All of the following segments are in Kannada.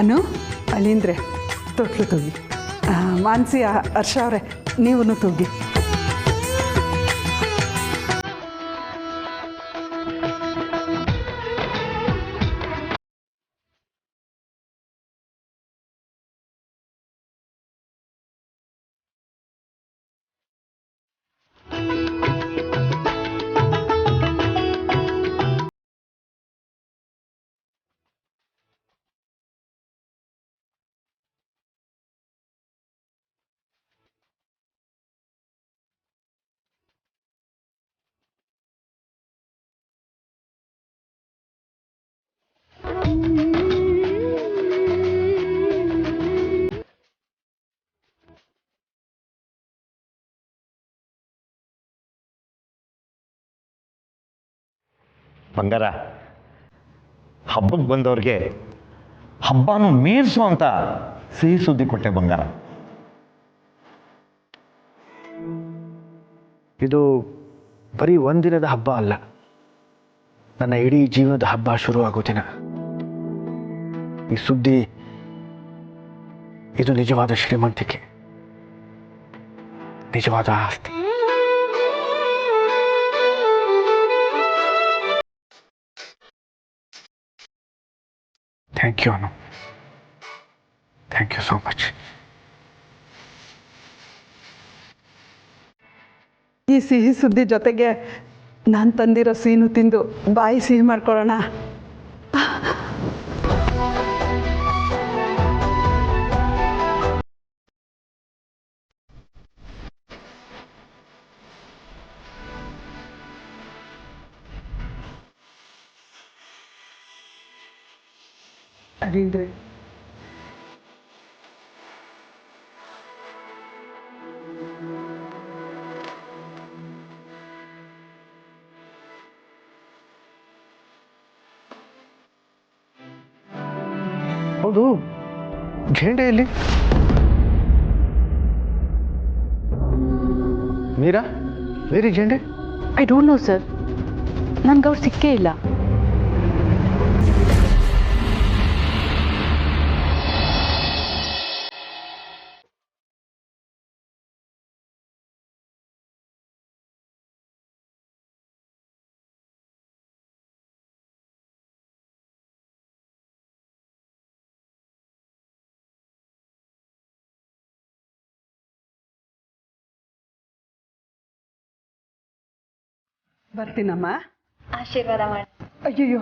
ಅನು ಅಳೀಂದ್ರೆ ತೊಟ್ಲು ತೂಗಿ. ಮಾನಸಿ ಹರ್ಷ ಅವರೇ ನೀವು ತೂಗಿ. ಬಂಗಾರ, ಹಬ್ಬಕ್ಕೆ ಬಂದವ್ರಿಗೆ ಹಬ್ಬನೂ ಮೀರಿಸುವಂಥ ಸಿಹಿ ಸುದ್ದಿ ಕೊಟ್ಟೆ ಬಂಗಾರ. ಇದು ಬರೀ ಒಂದಿನದ ಹಬ್ಬ ಅಲ್ಲ, ನನ್ನ ಇಡೀ ಜೀವನದ ಹಬ್ಬ ಶುರು ಆಗೋ ದಿನ. ಈ ಸುದ್ದಿ ಇದು ನಿಜವಾದ ಶ್ರೀಮಂತಿಕೆ, ನಿಜವಾದ ಆಸ್ತಿ. Thank you Anu, thank you so much. ಈ ಸಿಹಿ ಸುದ್ದಿ ಜೊತೆಗೆ ನಾನು ತಂದಿರೋ ಸೀನು ತಿಂದು ಬಾಯಿ ಸಿಹಿ ಮಾಡ್ಕೊಳ್ಳೋಣ. ಅಡಿದ್ರೆ ಹೌದು, ಝೇಂಡೆ ಎಲ್ಲಿ? Meera, where Zende? I don't know sir, ನನಗೆ ಅವ್ರು ಸಿಕ್ಕೇ ಇಲ್ಲ. ಬರ್ತೀನಮ್ಮ. ಆಶೀರ್ವಾದ ಮಾಡಿ. ಅಯ್ಯಯ್ಯೋ,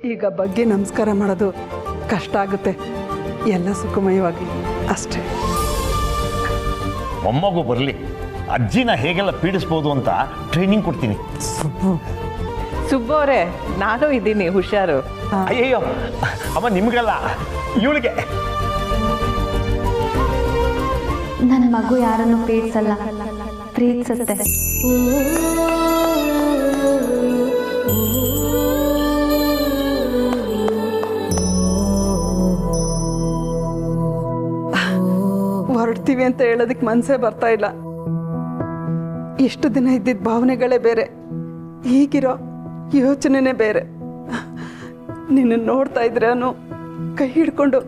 ಈಗ ಬಗ್ಗೆ ನಮಸ್ಕಾರ ಮಾಡೋದು ಕಷ್ಟ ಆಗುತ್ತೆ. ಎಲ್ಲ ಸುಖಮಯವಾಗಿ ಅಷ್ಟೇ. ಮೊಮ್ಮಗು ಬರಲಿ, ಅಜ್ಜಿನ ಹೇಗೆಲ್ಲ ಪೀಡಿಸ್ಬೋದು ಅಂತ ಟ್ರೈನಿಂಗ್ ಕೊಡ್ತೀನಿ. ಸುಬ್ಬು ಅವರೇ, ನಾನು ಇದ್ದೀನಿ, ಹುಷಾರು. ಅಯ್ಯಯ್ಯೋ ಅಮ್ಮ, ನಿಮ್ಗಲ್ಲ, ಇವಳಿಗೆ. ನನ್ನ ಮಗು ಯಾರನ್ನು ಪೀಡಿಸಲ್ಲ, ಪ್ರೀತಿಸುತ್ತೆ. ಹೊರಡ್ತೀವಿ ಅಂತ ಹೇಳೋದಕ್ಕೆ ಮನಸ್ಸೇ ಬರ್ತಾ ಇಲ್ಲ. ಇಷ್ಟು ದಿನ ಇದ್ದಿದ್ದ ಭಾವನೆಗಳೇ ಬೇರೆ, ಈಗಿರೋ ಯೋಚನೆನೇ ಬೇರೆ. ನಿನ್ನ ನೋಡ್ತಾ ಇದ್ರೇನು ಕೈ ಹಿಡ್ಕೊಂಡು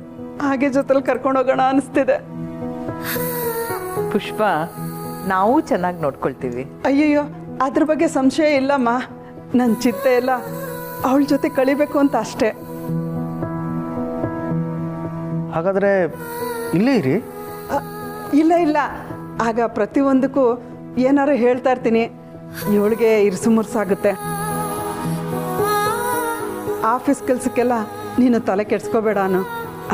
ಹಾಗೆ ಜೊತೆಲಿ ಕರ್ಕೊಂಡೋಗೋಣ ಅನಿಸ್ತಿದೆ. ಪುಷ್ಪ, ನಾವು ಚೆನ್ನಾಗಿ ನೋಡ್ಕೊಳ್ತೀವಿ. ಅಯ್ಯಯ್ಯೋ, ಅದ್ರ ಬಗ್ಗೆ ಸಂಶಯ ಇಲ್ಲಮ್ಮ. ನನ್ನ ಚಿಂತೆ ಎಲ್ಲ ಅವಳ ಜೊತೆ ಕಳಿಬೇಕು ಅಂತ ಅಷ್ಟೇ. ಹಾಗಾದರೆ ಇಲ್ಲೇ ಇರಿ. ಇಲ್ಲ ಇಲ್ಲ, ಆಗ ಪ್ರತಿಯೊಂದಕ್ಕೂ ಏನಾರು ಹೇಳ್ತಾ ಇರ್ತೀನಿ, ಇವಳಿಗೆ ಇರ್ಸು ಮುರ್ಸಾಗುತ್ತೆ. ಆಫೀಸ್ ಕೆಲಸಕ್ಕೆಲ್ಲ ನೀನು ತಲೆ ಕೆಡ್ಸ್ಕೋಬೇಡ ಅನ್ನು.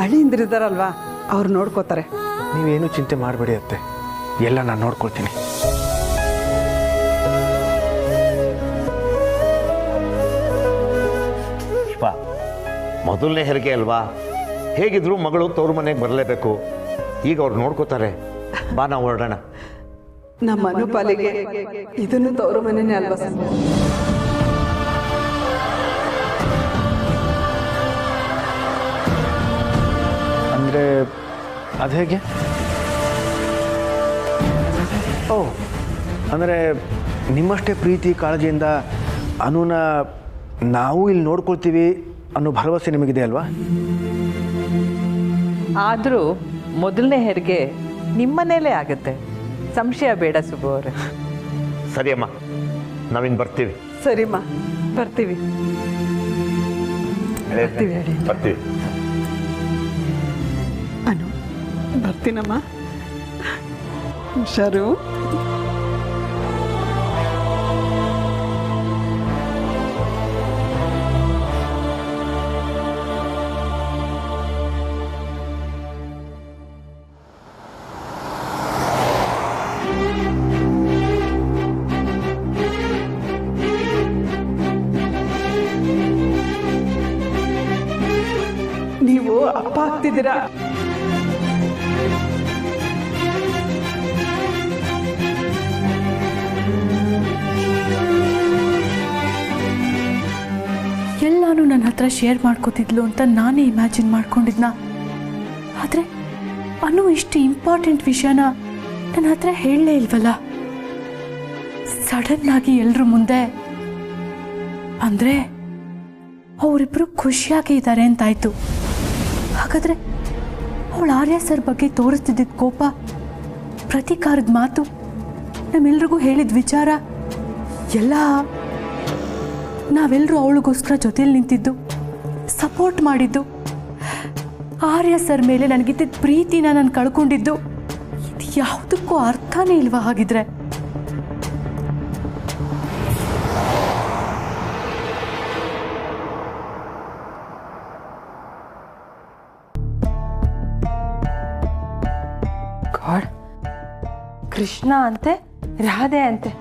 ಅಳಿಂದ್ರಿದ್ದಾರಲ್ವಾ, ಅವ್ರು ನೋಡ್ಕೋತಾರೆ. ನೀವೇನು ಚಿಂತೆ ಮಾಡಬೇಡಿ ಅತ್ತೆ, ಎಲ್ಲ ನಾನು ನೋಡ್ಕೊಳ್ತೀನಿ. ಪುಷ್ಪ, ಮೊದಲನೇ ಹೆರಿಗೆ ಅಲ್ವಾ, ಹೇಗಿದ್ರು ಮಗಳು ತವ್ರ ಮನೆಗೆ ಬರಲೇಬೇಕು. ಈಗ ಅವ್ರು ನೋಡ್ಕೋತಾರೆ. ಬಾ, ನಾವು ಹೊರಡೋಣ. ನಮ್ಮ ಅನುಪಾಲಿಗೆ ಇದನ್ನು ತವರು ಮನೆಯೇ ಅಲ್ವಾ ಸರ್? ಅಂದರೆ ಅದು ಹೇಗೆ? ಓ, ಅಂದರೆ ನಿಮ್ಮಷ್ಟೇ ಪ್ರೀತಿ ಕಾಳಜಿಯಿಂದ ಅನುನ ನಾವು ಇಲ್ಲಿ ನೋಡ್ಕೊಳ್ತೀವಿ ಅನ್ನೋ ಭರವಸೆ ನಿಮಗಿದೆ ಅಲ್ವಾ? ಆದರೂ ಮೊದಲನೇ ಹೆರಿಗೆ ನಿಮ್ಮನೇಲೇ ಆಗುತ್ತೆ, ಸಂಶಯ ಬೇಡ ಸುಬ್ಬು ಅವರೇ. ಸರಿ ಅಮ್ಮ, ನಾವಿನ್ನು ಬರ್ತೀವಿ. ಸರಿಮ್ಮ, ಬರ್ತೀವಿ. ಬರ್ತೀವಿ ಹೇಳಿ. ಬರ್ತೀವಿ. ಅನು, ಬರ್ತೀನಮ್ಮ. ಹುಷಾರು. ನೀವು ಅಪ್ಪ ಆಗ್ತಿದ್ದೀರಾ. ಎಲ್ಲಾನು ನನ್ನ ಹತ್ರ ಶೇರ್ ಮಾಡ್ಕೋತಿದ್ಲು ಅಂತ ನಾನೇ ಇಮ್ಯಾಜಿನ್ ಮಾಡ್ಕೊಂಡಿದ್ನ. ಆದರೆ ಅನು ಇಷ್ಟು ಇಂಪಾರ್ಟೆಂಟ್ ವಿಷಯನ ನನ್ನ ಹತ್ರ ಹೇಳಲೇ ಇಲ್ವಲ್ಲ. ಸಡನ್ ಆಗಿ ಎಲ್ರ ಮುಂದೆ ಅಂದರೆ ಅವರಿಬ್ರು ಖುಷಿಯಾಗಿ ಇದ್ದಾರೆ ಅಂತಾಯ್ತು. ಹಾಗಾದರೆ ಅವಳು ಆರ್ಯ ಸರ್ ಬಗ್ಗೆ ತೋರಿಸ್ತಿದ್ದ ಕೋಪ, ಪ್ರತೀಕಾರದ ಮಾತು, ನಮ್ಮೆಲ್ರಿಗೂ ಹೇಳಿದ ವಿಚಾರ ಎಲ್ಲ ನಾವೆಲ್ಲರೂ ಅವಳಿಗೋಸ್ಕರ ಜೊತೆಲಿ ನಿಂತಿದ್ದು, ಸಪೋರ್ಟ್ ಮಾಡಿದ್ದು, ಆರ್ಯ ಸರ್ ಮೇಲೆ ನನಗಿದ್ದ ಪ್ರೀತಿನ ನಾನು ಕಳ್ಕೊಂಡಿದ್ದು, ಇದು ಯಾವುದಕ್ಕೂ ಅರ್ಥನೇ ಇಲ್ವಾ ಹಾಗಿದ್ರೆ? ಗಾಡ್, ಕೃಷ್ಣ ಅಂತೆ, ರಾಧೆ ಅಂತೆ.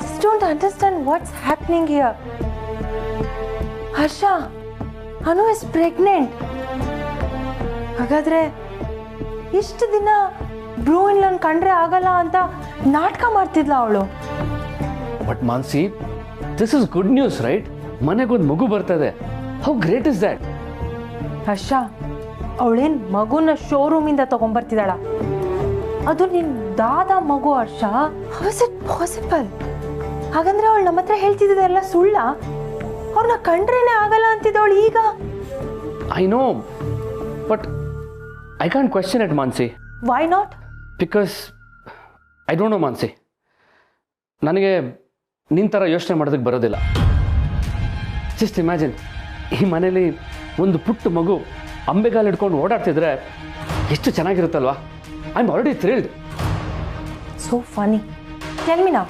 Just don't understand what's happening here. Harsha, Anu is pregnant. ಹಾಗಾದ್ರೆ ಇಷ್ಟು ದಿನ ಬ್ರೂಯಿನ್ ನನ್ನ ಕಂಡ್ರೆ ಆಗಲ್ಲ ಅಂತ ನಾಟಕ ಮಾಡ್ತಿದ್ಲ ಅವಳು. But Mansi, this is good news right? ಮನೆಗೊಂದು ಮಗು ಬರ್ತದೆ. How great is that? Harsha, ಅವಳೇನ್ ಮಗುನ ಶೋರೂಮಿಂದ ತಗೊಂಡ್ಬರ್ತಿದ್ದಾಳ? ಅದು ನಿನ್ ದಾದ ಮಗು Harsha. How is it possible? ಹಾಗಂದ್ರೆ ಅವಳು ನಮ್ಮ ಹತ್ರ ಹೇಳ್ತಿದ್ದೆಲ್ಲ ಸುಳ್ಳ? ಅವ್ರನ್ನ ಕಂಡ್ರೇನೆ ಆಗಲ್ಲ ಅಂತಿದ್ದವಳು ಈಗ. I know, but I can't question it Mansi. Why not? Because I don't no Mansi. ನನಗೆ ನಿನ್ನ ಥರ ಯೋಚನೆ ಮಾಡೋದಕ್ಕೆ ಬರೋದಿಲ್ಲ. ಜಸ್ಟ್ ಇಮ್ಯಾಜಿನ್, ಈ ಮನೇಲಿ ಒಂದು ಪುಟ್ಟ ಮಗು ಅಂಬೆಗಾಲು ಹಿಡ್ಕೊಂಡು ಓಡಾಡ್ತಿದ್ರೆ ಎಷ್ಟು ಚೆನ್ನಾಗಿರುತ್ತಲ್ವಾ? I am already thrilled. So funny. Tell me now,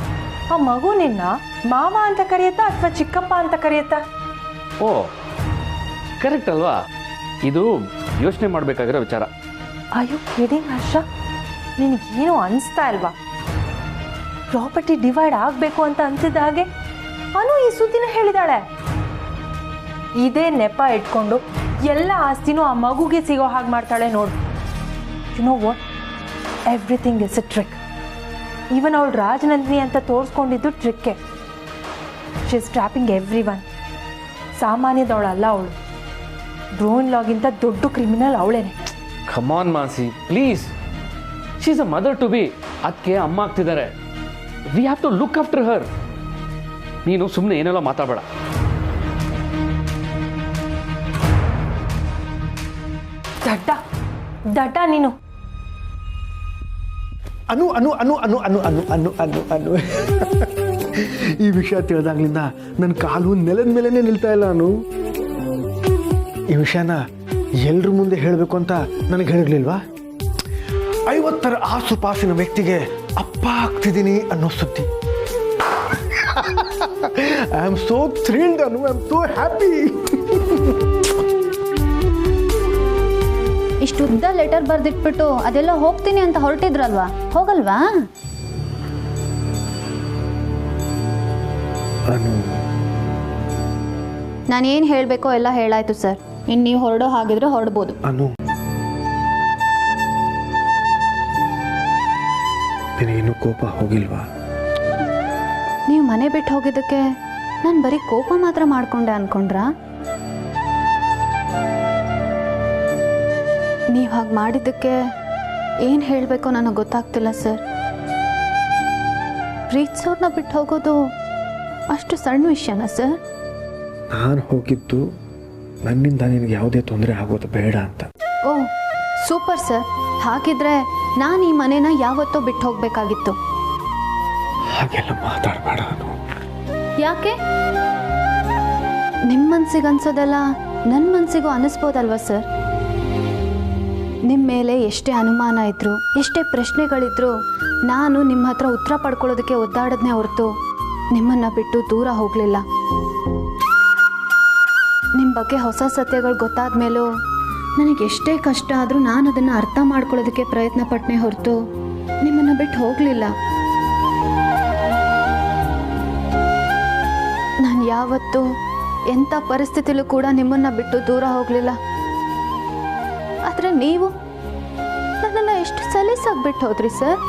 ಆ ಮಗು ನಿನ್ನ ಮಾವ ಅಂತ ಕರೆಯುತ್ತಾ ಅಥವಾ ಚಿಕ್ಕಪ್ಪ ಅಂತ ಕರೆಯುತ್ತಾ? ಓ, ಕರೆಕ್ಟ್ ಅಲ್ವಾ? ಇದು ಯೋಚನೆ ಮಾಡಬೇಕಾಗಿರೋ ವಿಚಾರ. ಆರ್ ಯು ಕಿಡಿಂಗ್ ಹರ್ಷ? ನಿನಗೇನು ಅನಿಸ್ತಾ ಇಲ್ವಾ? ಪ್ರಾಪರ್ಟಿ ಡಿವೈಡ್ ಆಗಬೇಕು ಅಂತ ಅಂತಿದ್ದ ಹಾಗೆ ಅನು ಈ ಸುದ್ದಿನ ಹೇಳಿದಾಳೆ. ಇದೇ ನೆಪ ಇಟ್ಕೊಂಡು ಎಲ್ಲ ಆಸ್ತಿನೂ ಆ ಮಗುಗೆ ಸಿಗೋ ಹಾಗೆ ಮಾಡ್ತಾಳೆ ನೋಡು. You know what, everything is a trick. Even ಅವಳು ರಾಜನಂದಿನಿ ಅಂತ ತೋರಿಸ್ಕೊಂಡಿದ್ದು ಟ್ರಿಕ್ಕೆ. She is trapping everyone. ಸಾಮಾನ್ಯದವಳಲ್ಲ ಅವಳು. ಬ್ರೂಯಿನ್ ಲಾಗಿಂತ ದೊಡ್ಡ ಕ್ರಿಮಿನಲ್ ಅವಳೇನೆ. Come on Mansi, please. She is a mother to be. ಅದಕ್ಕೆ ಅಮ್ಮ ಆಗ್ತಿದ್ದಾರೆ. We have to look after her. ನೀನು ಸುಮ್ಮನೆ ಏನೆಲ್ಲ ಮಾತಾಡಬೇಡ. ದಡ್ಡ ದಡ್ಡ ನೀನು. ಅನು ಅನು ಅನು ಅನು ಅನು ಅನು ಅನು ಅನು ಅನು ಈ ವಿಷಯ ತಿಳಿದಾಗ್ಲಿಂದ ನನ್ನ ಕಾಲು ನೆಲದ ಮೇಲೇ ನಿಲ್ತಾ ಇಲ್ಲ. ಅನು, ಈ ವಿಷಯನ ಎಲ್ರ ಮುಂದೆ ಹೇಳಬೇಕು ಅಂತ ನನಗೆ ಹೇಳಿರ್ಲಿಲ್ವಾ? 50ರ ಆಸುಪಾಸಿನ ವ್ಯಕ್ತಿಗೆ ಅಪ್ಪ ಆಗ್ತಿದ್ದೀನಿ ಅನ್ನೋ ಸುದ್ದಿ. I am so thrilled Anu, I am so happy. ಇಷ್ಟು ಉದ್ದ ಲೆಟರ್ ಬರ್ದಿಟ್ಬಿಟ್ಟು ಅದೆಲ್ಲ ಹೋಗ್ತೀನಿ ಅಂತ ಹೊರಟಿದ್ರಲ್ವಾ, ಹೋಗಲ್ವಾ? ನಾನೇನು ಹೇಳಬೇಕೋ ಎಲ್ಲ ಹೇಳಾಯ್ತು ಸರ್. ಇನ್ನು ನೀವು ಹೊರಡೋ ಹಾಗಿದ್ರೆ ಹೊರಡ್ಬೋದು. ಅನು, ನಿನಗೇನು ಕೋಪ ಹೋಗಿಲ್ವಾ? ನೀವು ಮನೆ ಬಿಟ್ಟು ಹೋಗಿದ್ದಕ್ಕೆ ನಾನು ಬರೀ ಕೋಪ ಮಾತ್ರ ಮಾಡ್ಕೊಂಡೆ ಅನ್ಕೊಂಡ್ರಾ? ನೀವು ಹಾಗೆ ಮಾಡಿದ್ದಕ್ಕೆ ಏನು ಹೇಳಬೇಕೋ ನನಗೆ ಗೊತ್ತಾಗ್ತಿಲ್ಲ ಸರ್. ಪ್ರೀತಿಸೋರ್ನ ಬಿಟ್ಟು ಹೋಗೋದು ಅಷ್ಟು ಸಣ್ಣ ವಿಷಯನಾ ಸರ್? ನಾನು ಹೋಗಿದ್ದು ನನ್ನಿಂದ ನಿನಗೆ ಯಾವುದೇ ತೊಂದರೆ ಆಗೋದು ಬೇಡ ಅಂತ. ಓ, ಸೂಪರ್ ಸರ್. ಹಾಗಿದ್ರೆ ನಾನು ಈ ಮನೇನ ಯಾವತ್ತೋ ಬಿಟ್ಟು ಹೋಗ್ಬೇಕಾಗಿತ್ತು. ಹಾಗೆಲ್ಲ ಮಾತಾಡಬೇಡ ಅನು. ಯಾಕೆ? ನಿಮ್ಮ ಮನ್ಸಿಗೆ ಅನ್ಸೋದಲ್ಲ ನನ್ನ ಮನ್ಸಿಗೂ ಅನ್ನಿಸ್ಬೋದಲ್ವ ಸರ್? ನಿಮ್ಮ ಮೇಲೆ ಎಷ್ಟೇ ಅನುಮಾನ ಇದ್ರು, ಎಷ್ಟೇ ಪ್ರಶ್ನೆಗಳಿದ್ರು, ನಾನು ನಿಮ್ಮ ಹತ್ರ ಉತ್ತರ ಪಡ್ಕೊಳ್ಳೋದಕ್ಕೆ ಒದ್ದಾಡದ್ನೇ ಹೊರತು ನಿಮ್ಮನ್ನು ಬಿಟ್ಟು ದೂರ ಹೋಗಲಿಲ್ಲ. ನಿಮ್ಮ ಬಗ್ಗೆ ಹೊಸ ಸತ್ಯಗಳು ಗೊತ್ತಾದ ಮೇಲೂ ನನಗೆ ಎಷ್ಟೇ ಕಷ್ಟ ಆದರೂ ನಾನು ಅದನ್ನು ಅರ್ಥ ಮಾಡ್ಕೊಳ್ಳೋದಕ್ಕೆ ಪ್ರಯತ್ನ ಪಟ್ಟನೆ ಹೊರತು ನಿಮ್ಮನ್ನು ಬಿಟ್ಟು ಹೋಗಲಿಲ್ಲ. ನಾನು ಯಾವತ್ತೂ ಎಂಥ ಪರಿಸ್ಥಿತಿಲೂ ಕೂಡ ನಿಮ್ಮನ್ನು ಬಿಟ್ಟು ದೂರ ಹೋಗಲಿಲ್ಲ. ಆದರೆ ನೀವು ನನ್ನನ್ನು ಎಷ್ಟು ಸಲೀಸಾಗಿ ಬಿಟ್ಟು ಹೋದ್ರಿ ಸರ್.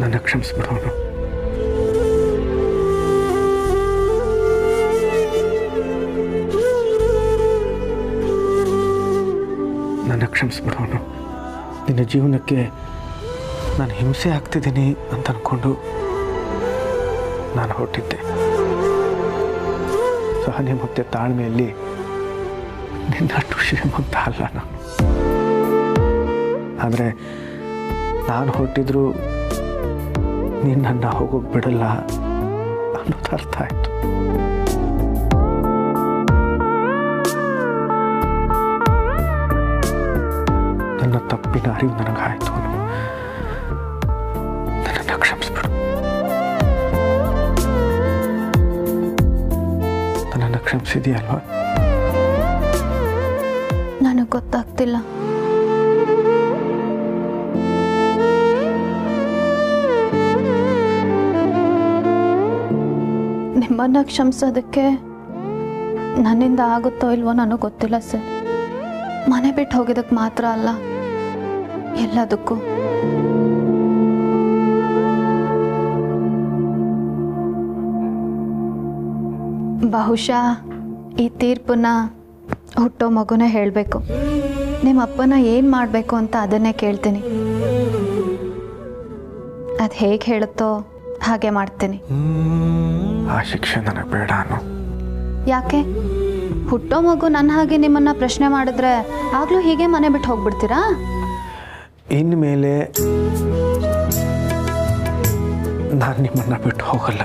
ನನ್ನ ಕ್ಷಮಿಸ್ಬಿಡೋನು. ನನ್ನ ಕ್ಷಮಿಸ್ಬಿಡೋನು. ನಿನ್ನ ಜೀವನಕ್ಕೆ ನಾನು ಹಿಂಸೆ ಆಗ್ತಿದ್ದೀನಿ ಅಂತ ಅಂದ್ಕೊಂಡು ನಾನು ಹೊರಟಿದ್ದೆ. ಸಹನೆ ಮತ್ತು ತಾಳ್ಮೆಯಲ್ಲಿ ನಿನ್ನಷ್ಟು ಶ್ರೀಮಂತ ಅಲ್ಲ ನಾನು. ಆದರೆ ನಾನು ಹೊರಟಿದ್ರು ನೀನು ನನ್ನ ಹೋಗೋಕೆ ಬಿಡಲ್ಲ ಅನ್ನೋದು ಅರ್ಥ ಆಯಿತು. ನನ್ನ ತಪ್ಪಿನ ಅರಿವು ನನಗಾಯಿತು. ನನ್ನನ್ನು ಕ್ಷಮಿಸ್ಬಿಡು. ನನ್ನನ್ನು ಕ್ಷಮಿಸಿದೆಯಲ್ವಾ? ನನಗೆ ಗೊತ್ತಾಗ್ತಿಲ್ಲ. ನಿಮ್ಮನ್ನು ಕ್ಷಮಿಸೋದಕ್ಕೆ ನನ್ನಿಂದ ಆಗುತ್ತೋ ಇಲ್ವೋ ನನಗೆ ಗೊತ್ತಿಲ್ಲ ಸರ್. ಮನೆ ಬಿಟ್ಟು ಹೋಗಿದ್ದಕ್ಕೆ ಮಾತ್ರ ಅಲ್ಲ, ಎಲ್ಲದಕ್ಕೂ. ಬಹುಶಃ ಈ ತೀರ್ಪನ್ನ ಹುಟ್ಟೋ ಮಗುನೇ ಹೇಳಬೇಕು. ನಿಮ್ಮ ಅಪ್ಪನ ಏನು ಮಾಡಬೇಕು ಅಂತ ಅದನ್ನೇ ಕೇಳ್ತೀನಿ. ಅದು ಹೇಗೆ ಹೇಳುತ್ತೋ ಹಾಗೆ ಮಾಡ್ತೀನಿ. ಆ ಶಿಕ್ಷೆ ನನಗೆ ಬೇಡ ಅನು. ಯಾಕೆ? ಹುಟ್ಟೋ ಮಗು ನನ್ನ ಹಾಗೆ ನಿಮ್ಮನ್ನು ಪ್ರಶ್ನೆ ಮಾಡಿದ್ರೆ ಆಗಲೂ ಹೀಗೆ ಮನೆ ಬಿಟ್ಟು ಹೋಗ್ಬಿಡ್ತೀರಾ? ಇನ್ಮೇಲೆ ನಾನು ನಿಮ್ಮನ್ನು ಬಿಟ್ಟು ಹೋಗಲ್ಲ.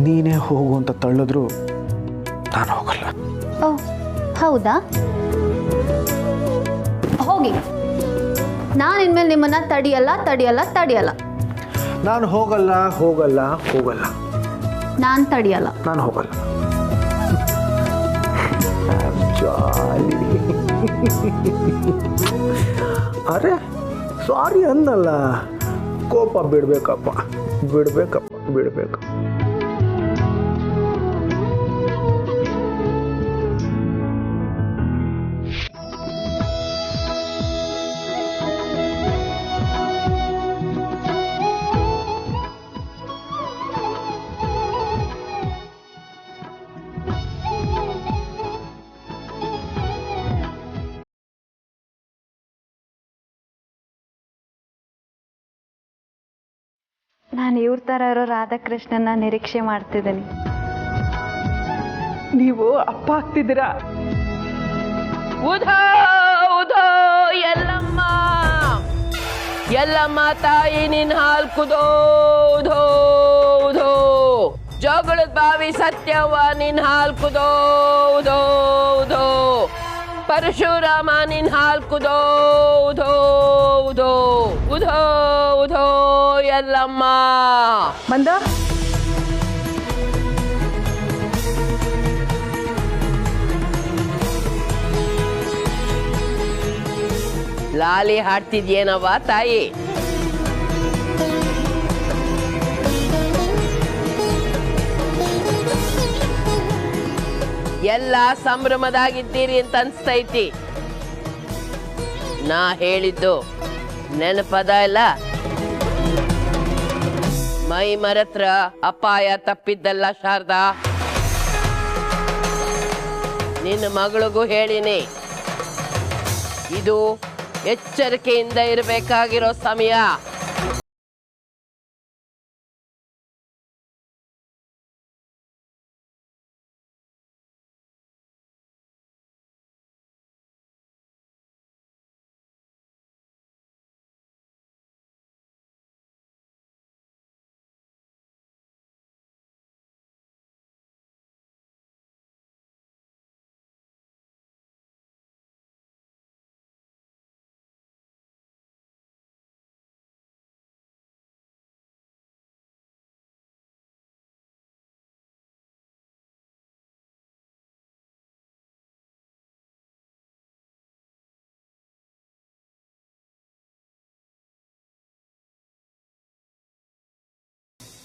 ನೀನೇ ಹೋಗು ಅಂತ ತಳ್ಳಿದ್ರು ನಾನು ಹೋಗಲ್ಲ. ಓ ಹೌದಾ? ಹೋಗಿ. ನಾನು ಇನ್ಮೇಲೆ ನಿಮ್ಮನ್ನು ತಡಿಯಲ್ಲ ತಡಿಯಲ್ಲ ತಡಿಯಲ್ಲ. ನಾನು ಹೋಗಲ್ಲ ಹೋಗಲ್ಲ ಹೋಗಲ್ಲ. ನಾನು ತಡಿಯಲ್ಲ. ನಾನು ಹೋಗಲ್ಲ. ಅರೆ ಸಾರಿ ಅನ್ನಲ್ಲ. ಕೋಪ ಬಿಡ್ಬೇಕಪ್ಪ, ಬಿಡ್ಬೇಕಪ್ಪ, ಬಿಡ್ಬೇಕು. ನಾನು ಇವ್ರ ಥರ ಇರೋ ರಾಧಾಕೃಷ್ಣನ ನಿರೀಕ್ಷೆ ಮಾಡ್ತಿದ್ದೀನಿ. ನೀವು ಅಪ್ಪ ಆಗ್ತಿದ್ದೀರಾ? ಉಧೋ ಉಧೋ ಎಲ್ಲಮ್ಮ, ಎಲ್ಲಮ್ಮ ತಾಯಿ ನಿನ್ ಹಾಲ್ ಕುದೋ ಉಧೋ ಉಧೋ. ಜೋಗಳದ ಬಾವಿ ಸತ್ಯವ್ವ ನಿನ್ ಹಾಲ್ ಕುದೋ ಉಧೋ ಉಧೋ. ಪರಶುರಾಮ ನಿನ್ ಹಾಲ್ ಕುದೋ ಉಧೋ ಉಧೋ ಉಧೋ ಉಧೋ ಎಲ್ಲಮ್ಮ. ಮಂದ, ಲಾಲಿ ಹಾಡ್ತಿದ್ಯೇನವ್ವ ತಾಯಿ? ಎಲ್ಲ ಸಂಭ್ರಮದಾಗಿದ್ದೀರಿ ಅಂತ ಅನ್ಸ್ತೈತಿ. ನಾ ಹೇಳಿದ್ದು ನೆನಪದ ಇಲ್ಲ? ಮೈ ಮರತ್ರ ಅಪಾಯ ತಪ್ಪಿದ್ದಲ್ಲ ಶಾರದಾ. ನಿನ್ನ ಮಗಳಿಗೂ ಹೇಳಿನಿ, ಇದು ಎಚ್ಚರಿಕೆಯಿಂದ ಇರಬೇಕಾಗಿರೋ ಸಮಯ.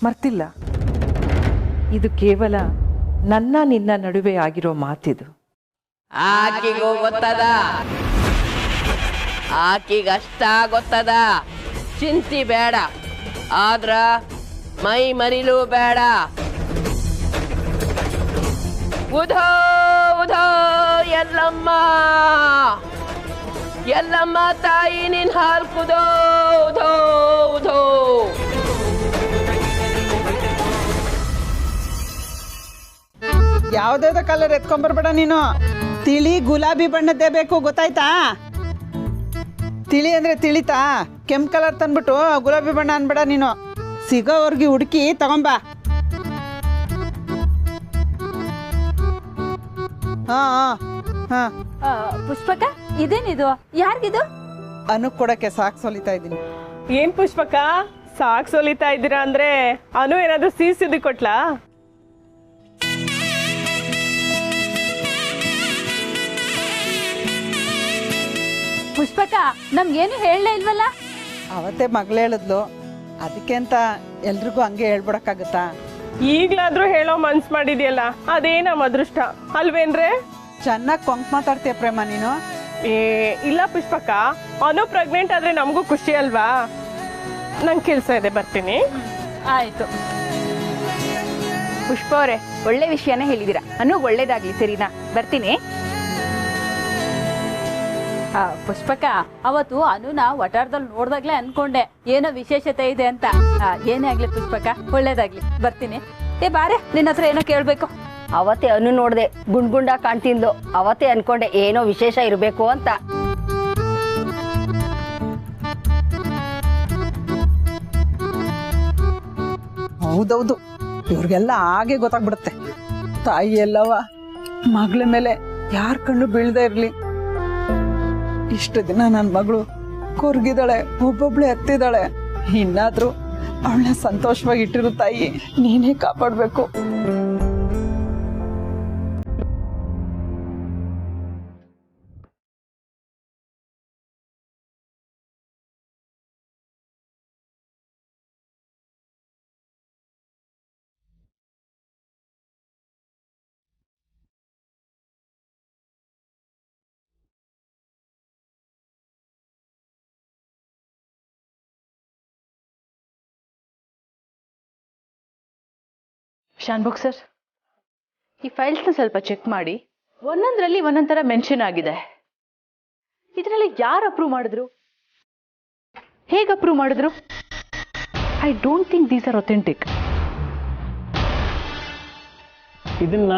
ಮರ್ತಿಲ್ಲ, ಇದು ಕೇವಲ ನನ್ನ ನಿನ್ನ ನಡುವೆ ಆಗಿರೋ ಮಾತಿದು. ಆಕಿಗೂ ಗೊತ್ತದ, ಆಕಿಗಷ್ಟ ಗೊತ್ತದ. ಚಿಂತಿ ಬೇಡ, ಆದ್ರ ಮೈ ಮರಿಲೂ ಬೇಡ. ಉಧೋ ಉಧೋ ಎಲ್ಲಮ್ಮ, ಎಲ್ಲಮ್ಮ ತಾಯಿ ನಿನ್ ಹಾಲ್ ಕುದೋ ಉಧೋ ಉಧೋ. ಯಾವುದಾದ ಕಲರ್ ಎತ್ಕೊಂಬರ್ಬೇಡ ನೀನು. ತಿಳಿ ಗುಲಾಬಿ ಬಣ್ಣದ್ದೇ ಬೇಕು, ಗೊತ್ತಾಯ್ತಾ? ತಿಳಿ ಅಂದ್ರೆ ತಿಳಿತಾ? ಕೆಂಪು ಕಲರ್ ತಂದ್ಬಿಟ್ಟು ಗುಲಾಬಿ ಬಣ್ಣ ಅನ್ಬೇಡ ನೀನು. ಸಿಗೋವರ್ಗಿ ಹುಡುಕಿ ತಗೊಂಬ. ಹಾ ಹಾ. ಪುಷ್ಪಕ, ಇದೇನಿದು? ಯಾರಿಗಿದು? ಅನು ಕೊಡಕ್ಕೆ ಸಾಕು ಸೊಲಿತಾ ಇದ್ದೀನಿ. ಏನ್ ಪುಷ್ಪಕ ಸಾಕ್ ಸೊಲಿತಾ ಇದ್ದೀರಾ ಅಂದ್ರೆ ಅನು ಏನಾದ್ರೂ ಸಿಹಿ ಕೊಟ್ಲಾ? ಪುಷ್ಪಕ, ನಮ್ಗೇನು ಹೇಳಲೇ ಇಲ್ವಲ್ಲ? ಅವತ್ತೇ ಮಗಳು ಹೇಳಿದ್ಲು, ಅದಕ್ಕೆ ಅಂತ ಎಲ್ರಿಗೂ ಹಂಗೆ ಹೇಳ್ಬಿಡಕ್ಕಾಗತ್ತಾ? ಈಗ್ಲಾದ್ರೂ ಹೇಳೋ ಮನ್ಸ್ ಮಾಡಿದ್ಯಲ್ಲ, ಅದೇ ನಮ್ಮ ಅದೃಷ್ಟ ಅಲ್ವೇನ್ರೆ? ಚೆನ್ನಾಗಿ ಕೊಂಕ್ ಮಾತಾಡ್ತೀಯ ಪ್ರೇಮ ನೀನು. ಇಲ್ಲ ಪುಷ್ಪಕ, ಅನು ಪ್ರೆಗ್ನೆಂಟ್ ಆದ್ರೆ ನಮಗೂ ಖುಷಿ ಅಲ್ವಾ? ನಂಗೆ ಕೆಲಸ ಇದೆ, ಬರ್ತೀನಿ. ಆಯ್ತು. ಪುಷ್ಪ ಅವರೇ, ಒಳ್ಳೆ ವಿಷಯನೇ ಹೇಳಿದ್ದೀರಾ. ಅನು ಒಳ್ಳೇದಾಗ್ಲಿ, ಸರಿನಾ? ಬರ್ತೀನಿ. ಪುಷ್ಪಕ, ಅವತ್ತು ಅನುನ ವಟಾರದಲ್ಲಿ ನೋಡ್ದಾಗ್ಲೇ ಅನ್ಕೊಂಡೆ ಏನೋ ವಿಶೇಷತೆ ಇದೆ ಅಂತ. ಏನೇ ಆಗ್ಲಿ ಪುಷ್ಪಕ, ಒಳ್ಳೇದಾಗ್ಲಿ, ಬರ್ತೀನಿ. ಬಾರೆ, ನಿನ್ನ ಹತ್ರ ಏನೋ ಕೇಳ್ಬೇಕು. ಅವತ್ತೇ ಅನು ನೋಡ್ದೆ, ಗುಂಡ್ಗುಂಡ ಕಾಣ್ತಿದ್ಲು. ಅವತ್ತೇ ಅನ್ಕೊಂಡೆ ಏನೋ ವಿಶೇಷ ಇರಬೇಕು ಅಂತ. ಹೌದೌದು, ಇವ್ರಿಗೆಲ್ಲ ಹಾಗೆ ಗೊತ್ತಾಗ್ಬಿಡುತ್ತೆ. ತಾಯಿ ಎಲ್ಲವ ಮಗಳ ಮೇಲೆ ಯಾರ ಕಣ್ಣು ಬೀಳ್ದೇ ಇರ್ಲಿ. ಇಷ್ಟು ದಿನ ನನ್ನ ಮಗಳು ಕೊರ್ಗಿದಾಳೆ, ಒಬ್ಬೊಬ್ಳೆ ಹತ್ತಿದಾಳೆ. ಇನ್ನಾದ್ರೂ ಅವಳನ್ನ ಸಂತೋಷವಾಗಿ ಇಟ್ಟಿರು ತಾಯಿ, ನೀನೇ ಕಾಪಾಡ್ಬೇಕು. ಶಾನ್ಭೋಗ್ ಸರ್, ಈ ಫೈಲ್ಸ್ನ ಸ್ವಲ್ಪ ಚೆಕ್ ಮಾಡಿ. ಒಂದೊಂದರಲ್ಲಿ ಒಂದೊಂದು ಥರ ಮೆನ್ಷನ್ ಆಗಿದೆ. ಇದರಲ್ಲಿ ಯಾರು ಅಪ್ರೂವ್ ಮಾಡಿದ್ರು, ಹೇಗೆ ಅಪ್ರೂವ್ ಮಾಡಿದ್ರು? I don't think these are authentic. ಇದನ್ನ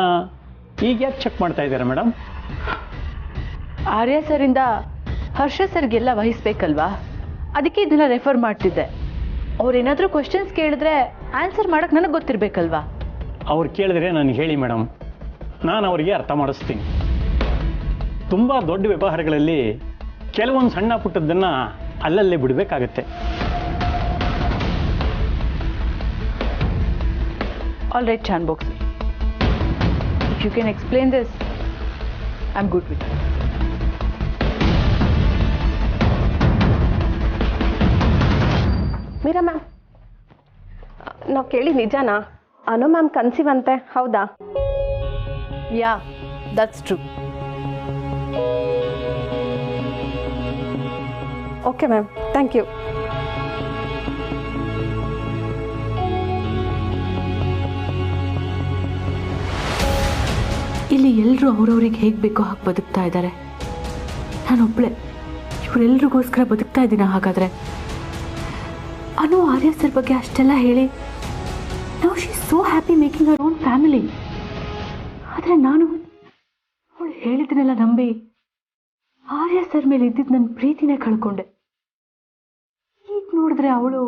ಈಗ ಯಾಕೆ ಚೆಕ್ ಮಾಡ್ತಾ ಇದ್ದೀರಾ ಮೇಡಮ್? ಆರ್ಯ ಸರಿಂದ ಹರ್ಷ ಸರ್ಗೆಲ್ಲ ವಹಿಸ್ಬೇಕಲ್ವಾ, ಅದಕ್ಕೆ ಇದನ್ನ ರೆಫರ್ ಮಾಡ್ತಿದ್ದೆ. ಅವ್ರೇನಾದರೂ ಕ್ವಶನ್ಸ್ ಕೇಳಿದ್ರೆ ಆನ್ಸರ್ ಮಾಡಕ್ಕೆ ನನಗೆ ಗೊತ್ತಿರಬೇಕಲ್ವಾ? ಅವ್ರು ಕೇಳಿದ್ರೆ ನನಗೆ ಹೇಳಿ ಮೇಡಮ್, ನಾನು ಅವರಿಗೆ ಅರ್ಥ ಮಾಡಿಸ್ತೀನಿ. ತುಂಬ ದೊಡ್ಡ ವ್ಯವಹಾರಗಳಲ್ಲಿ ಕೆಲವೊಂದು ಸಣ್ಣ ಪುಟ್ಟದ್ದನ್ನು ಅಲ್ಲಲ್ಲೇ ಬಿಡಬೇಕಾಗತ್ತೆ. All right Shanbhog sir, if you can explain this, I am good with. Meera ma'am, ನಾವು ಕೇಳಿ ನಿಜಾನಾ? ಅನು ಮ್ಯಾಮ್ ಕನ್ಸೀವ್ ಅಂತೆ, ಹೌದಾ? Yeah, that's true. Okay ma'am, thank you. ಇಲ್ಲಿ ಎಲ್ಲರೂ ಅವ್ರವ್ರಿಗೆ ಹೇಗೆ ಬೇಕೋ ಹಾಗೆ ಬದುಕ್ತಾ ಇದ್ದಾರೆ. ನಾನೊಬ್ಳೆ ಅವರೆಲ್ರಿಗೋಸ್ಕರ ಬದುಕ್ತಾ ಇದ್ದೀನ. ಹಾಗಾದರೆ ಅನು ಆರ್ಯ ಸರ್ ಬಗ್ಗೆ ಅಷ್ಟೆಲ್ಲ ಹೇಳಿ now she is so happy making our own family. ಆದರೆ ನಾನು ಅವಳು ಹೇಳಿದ್ದನ್ನೆಲ್ಲ ನಂಬಿ ಆರ್ಯ ಸರ್ ಮೇಲೆ ಇದ್ದಿದ್ದು ನನ್ನ ಪ್ರೀತಿನೇ ಕಳ್ಕೊಂಡೆ. ಈಗ ನೋಡಿದ್ರೆ ಅವಳು